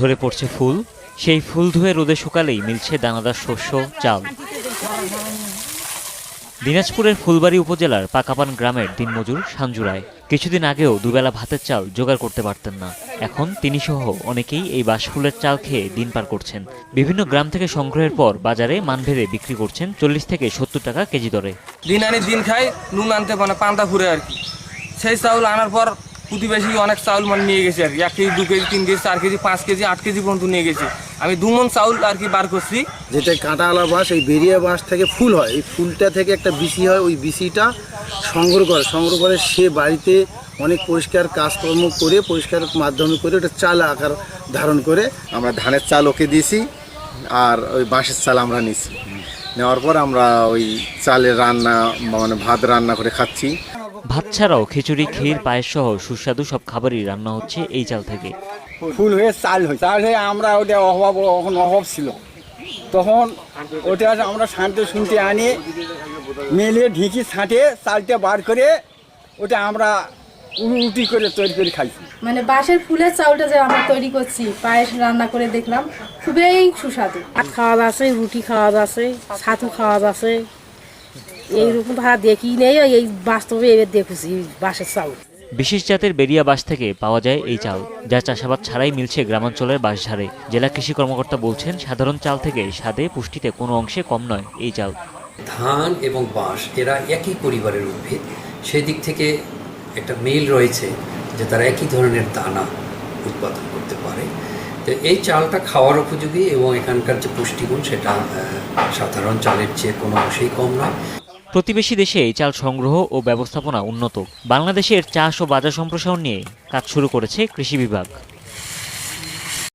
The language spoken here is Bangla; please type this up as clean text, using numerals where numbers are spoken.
ধরে পড়ছে ফুল, সেই ফুল ধুয়ে রোদে শুকালেই মিলছে দানাদার শস্য, চাল। দিনাজপুরের ফুলবাড়ী উপজেলার পাকাপান গ্রামের দিনমজুর সাঞ্জু রায় কিছুদিন আগেও দুবেলা ভাতের চাল জোগাড় করতে পারতেন না। এখন তিনি সহ অনেকেই এই বাঁশফুলের চাল খেয়ে দিন পার করছেন। বিভিন্ন গ্রাম থেকে সংগ্রহের পর বাজারে মানভেদে বিক্রি করছেন 40 থেকে 70 টাকা কেজি দরে। দিন আনি দিন খাই, নুন আনতে মানে পান্তা ফুরে আর কি। সেই চাউল আনার পর প্রতিবেশী অনেক চাউল মানে নিয়ে গেছে আর কি, 1 KG 2 KG 3 KG 4 KG 5 KG 8 KG পর্যন্ত নিয়ে গেছে। আমি 2 মণ চাউল আর কি বার করছি। যেটা কাঁটাওয়ালা বাঁশ, এই বেরিয়া বাঁশ থেকে ফুল হয়, এই ফুলটা থেকে একটা বিচি হয়, ওই বিচিটা সংগ্রহ করে সে বাড়িতে অনেক পরিষ্কার কাজকর্ম করে পরিষ্কার মাধ্যমে করে ওটা চাল আকার ধারণ করে আমরা ধানের চাল ওকে দিয়েছি আর ওই বাঁশের চাল আমরা নিছি। নেওয়ার পর আমরা ওই চালের রান্না মানে ভাত রান্না করে খাচ্ছি। ভাত ছাড়াও খিচুড়ি, ক্ষীর, পায়েস সহ সুস্বাদু সব খাবারই রান্না হচ্ছে এই চাল থেকে। ফুল হয়ে চাল হয়ে আমরা ওটা অভাব ছিল, তখন ওটা আমরা শুনতে আনি মেলে ঢিকি ছাঁটে চালটা বার করে ওটা আমরা রুটি করে তৈরি করে খাইছি। মানে বাঁশের ফুলের চাউলটা যে আমরা তৈরি করছি, পায়েস রান্না করে দেখলাম, খুবই সুস্বাদু। ভাত খাওয়া যাচ্ছে, রুটি খাওয়া যাচ্ছে, ছাতু খাওয়া যাচ্ছে। এইরকম ভাড়া দেখি নেই, এই বাস্তবে এবার দেখেছি বাঁশের চাউল। বিশেষ জাতের বেরিয়া বাঁশ থেকে পাওয়া যায় এই চাল, যা চাষাবাদ ছাড়াই মিলছে গ্রামাঞ্চলের বাঁশঝাড়ে। জেলা কৃষি কর্মকর্তা বলছেন, সাধারণ চাল থেকে স্বাদে পুষ্টিতে কোনো অংশে কম নয় এই চাল। ধান এবং বাঁশ এরা একই পরিবারের উদ্ভিদ, সেই দিক থেকে একটা মিল রয়েছে যে তারা একই ধরনের দানা উৎপাদন করতে পারে। তো এই চালটা খাওয়ার উপযোগী এবং এখানকার যে পুষ্টিগুণ সেটা সাধারণ চালের চেয়ে কোনো অংশেই কম নয়। প্রতিবেশী দেশে এই চাল সংগ্রহ ও ব্যবস্থাপনা উন্নত। বাংলাদেশের চাষ ও বাজার সম্প্রসারণ নিয়ে কাজ শুরু করেছে কৃষি বিভাগ।